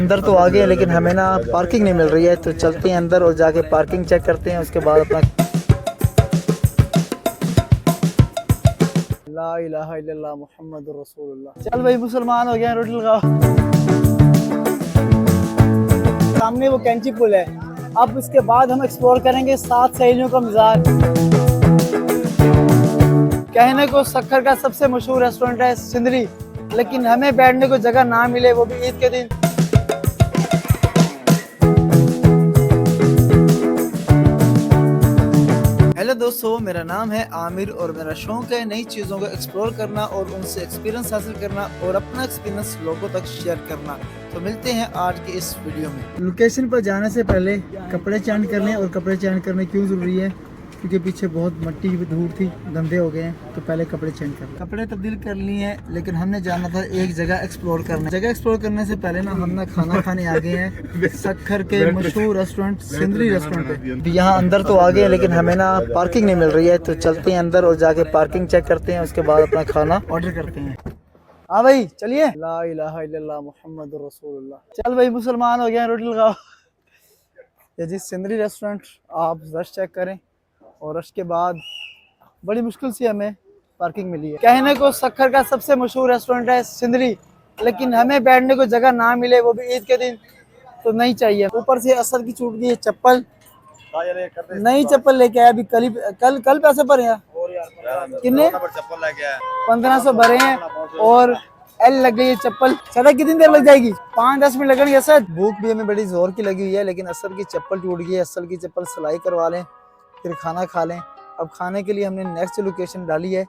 अंदर तो आ गए हैं लेकिन हमें ना पार्किंग नहीं मिल रही है, तो चलते हैं अंदर और जाके पार्किंग चेक करते हैं। उसके बाद अपना ला इलाहा इल्लल्लाह मुहम्मदुर रसूलुल्लाह। चल भाई मुसलमान हो गए हैं, रोटी लगाओ। सामने वो कैंची पुल है। अब इसके बाद हम एक्सप्लोर करेंगे 7 सहेलियों का मज़ार। कहने को सक्खर का सबसे मशहूर रेस्टोरेंट है सिंदरी, लेकिन हमें बैठने को जगह ना मिले, वो भी ईद के दिन। हेलो दोस्तों, मेरा नाम है आमिर और मेरा शौक है नई चीज़ों को एक्सप्लोर करना और उनसे एक्सपीरियंस हासिल करना और अपना एक्सपीरियंस लोगों तक शेयर करना। तो मिलते हैं आज के इस वीडियो में। लोकेशन पर जाने से पहले कपड़े चेंज कर लें। और कपड़े चेंज करने क्यों ज़रूरी है? क्योंकि पीछे बहुत मट्टी की धूल थी, गंदे हो गए हैं, तो पहले कपड़े चेंज कर लें। कपड़े तब्दील कर लिए हैं, लेकिन हमने जाना था एक जगह एक्सप्लोर करना। जगह एक्सप्लोर करने से पहले ना हम ना खाना खाने आ गए हैं सक्खर के मशहूर रेस्टोरेंट सिंदरी रेस्टोरेंट पे। यहाँ अंदर तो आ गए हैं लेकिन हमें ना पार्किंग नहीं मिल रही है, तो चलते हैं अंदर और जाके पार्किंग चेक करते हैं। उसके बाद अपना खाना ऑर्डर करते हैं। हाँ भाई चलिए। ला इलाहा इल्लल्लाह मुहम्मदुर रसूलुल्लाह। चल भाई मुसलमान हो गए हैं, रोटी लगाओ। ये जी सिंदरी रेस्टोरेंट, आप रश चेक करें। और रश के बाद बड़ी मुश्किल से हमें पार्किंग मिली है। कहने को सक्खर का सबसे मशहूर रेस्टोरेंट है सिंदरी, लेकिन हमें बैठने को जगह ना मिले, वो भी ईद के दिन, तो नहीं चाहिए। ऊपर से असर की छूट गई है चप्पल, नई चप्पल लेके आया अभी कल पैसे भरे हैं कितने? 1500 भरे हैं और एल लग गई है चप्पल। सदा कितनी देर लग जाएगी? 5-10 मिनट लगेंगे सर। भूख भी हमें बड़ी जोर की लगी हुई है, लेकिन असल की चप्पल टूट गई है। असल की चप्पल सिलाई करवा लें, फिर खाना खा लें। अब खाने के लिए हमने नेक्स्ट लोकेशन डाली है।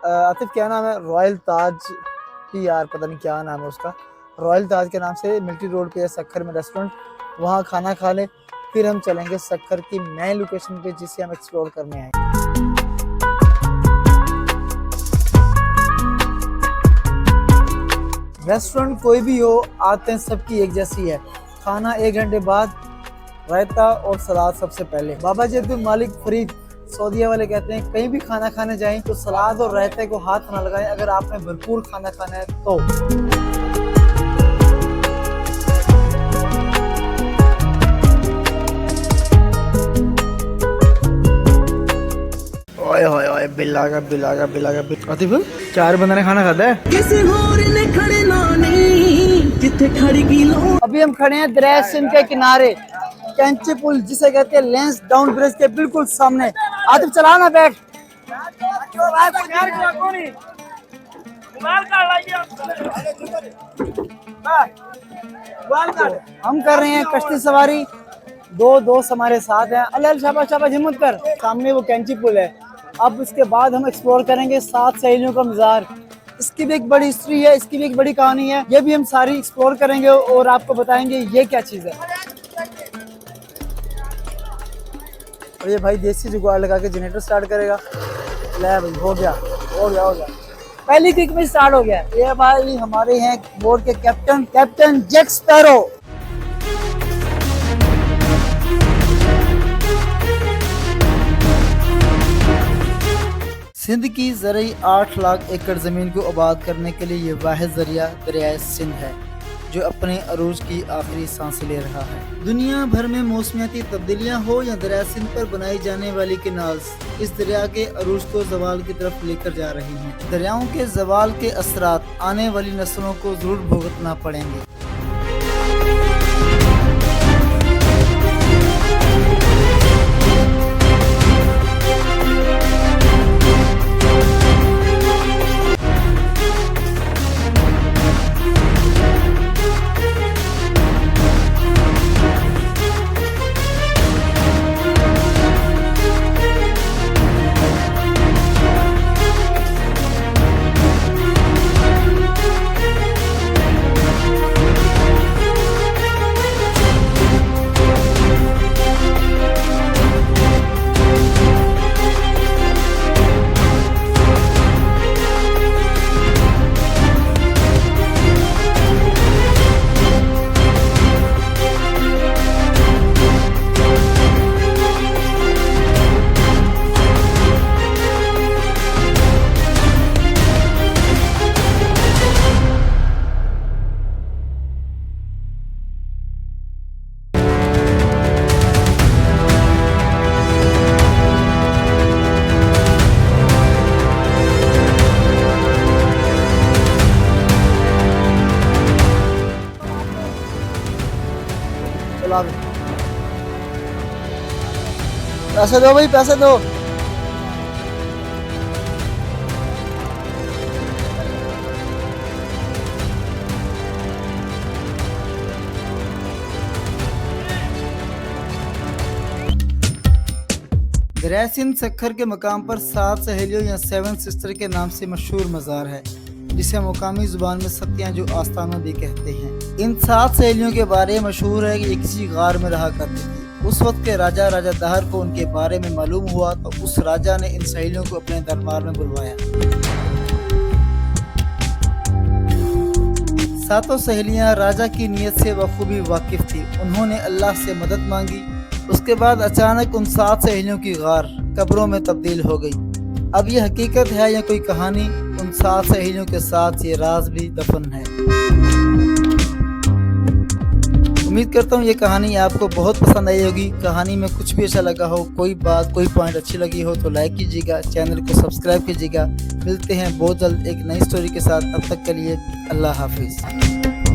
आतिफ क्या नाम है? रॉयल ताज की, यार पता नहीं क्या नाम है उसका। रॉयल ताज के नाम से मिलिट्री रोड पे है सक्खर में रेस्टोरेंट, वहाँ खाना खा लें। फिर हम चलेंगे सक्खर की नए लोकेशन पे जिसे हम एक्सप्लोर करने आए। रेस्टोरेंट कोई भी हो, आते हैं सबकी एक जैसी है। खाना 1 घंटे बाद, रायता और सलाद सबसे पहले। बाबा जी अब्दुल मालिक फरीद सऊदीया वाले कहते हैं कहीं भी खाना खाने जाएं तो सलाद और रायते को हाथ ना लगाएं अगर आपने भरपूर खाना खाना है तो। ओए होए ओए बिलागा। आतिफ 4 बंदे ने खाना खाता है। किसी और ने खड़े ना नहीं जिथे खड़ी की लो। अभी हम खड़े हैं दरिया सिंध के किनारे, कैंची पुल जिसे कहते हैं, लेंस डाउन ब्रिज के बिल्कुल सामने। आतिफ चला ना बैठ। हम कर रहे हैं कश्ती सवारी, 2 दोस्त हमारे साथ हैं। अल्लाह शाबाश हिम्मत कर। सामने वो कैंची पुल है। अब इसके बाद हम एक्सप्लोर करेंगे 7 सहेलियों का मज़ार। इसकी भी एक बड़ी हिस्ट्री है, इसकी भी एक बड़ी कहानी है। ये भी हम सारी एक्सप्लोर करेंगे और आपको बताएंगे ये क्या चीज़ है। और ये भाई देसी जुगाड़ लगा के जनरेटर स्टार्ट करेगा। ले भाई हो गया। पहली क्लिक में स्टार्ट हो गया। ये भाई हमारे हैं बोर्ड के कैप्टन जैक स्पैरो। सिंध की ज़राई 8 लाख एकड़ ज़मीन को आबाद करने के लिए ये वाहिद ज़रिया दरिया सिंध है जो अपने अरूज की आखिरी सांसें ले रहा है। दुनिया भर में मौसमियाती तब्दीलियां हो या दरिया सिंध पर बनाई जाने वाली कैनाल्स इस दरिया के अरूज को ज़वाल की तरफ लेकर जा रही हैं। दरियाओं के ज़वाल के असरात आने वाली नस्लों को ज़रूर भुगतना पड़ेंगे। चला दो, पैसे दो भाई, पैसे दो। ग्रैसिन सखर के मकाम पर 7 सहेलियों या 7 सिस्टर के नाम से मशहूर मज़ार है, जिसे मुकामी ज़ुबान में सत्यां जो आस्ताना भी कहते हैं। इन 7 सहेलियों के बारे में मशहूर है कि ये किसी गार में रहा करती थी। उस वक्त के राजा दहर को उनके बारे में मालूम हुआ तो उस राजा ने इन सहेलियों को अपने दरबार में बुलवाया। 7 सहेलियां राजा की नीयत से बखूबी वाकिफ थी। उन्होंने अल्लाह से मदद मांगी। उसके बाद अचानक उन 7 सहेलियों की गार कब्रों में तब्दील हो गई। अब ये हकीकत है या कोई कहानी, उन 7 सहेलियों के साथ ये राज भी दफन है। उम्मीद करता हूँ ये कहानी आपको बहुत पसंद आई होगी। कहानी में कुछ भी अच्छा लगा हो, कोई बात कोई पॉइंट अच्छी लगी हो तो लाइक कीजिएगा, चैनल को सब्सक्राइब कीजिएगा। मिलते हैं बहुत जल्द एक नई स्टोरी के साथ। अब तक के लिए अल्लाह हाफिज़।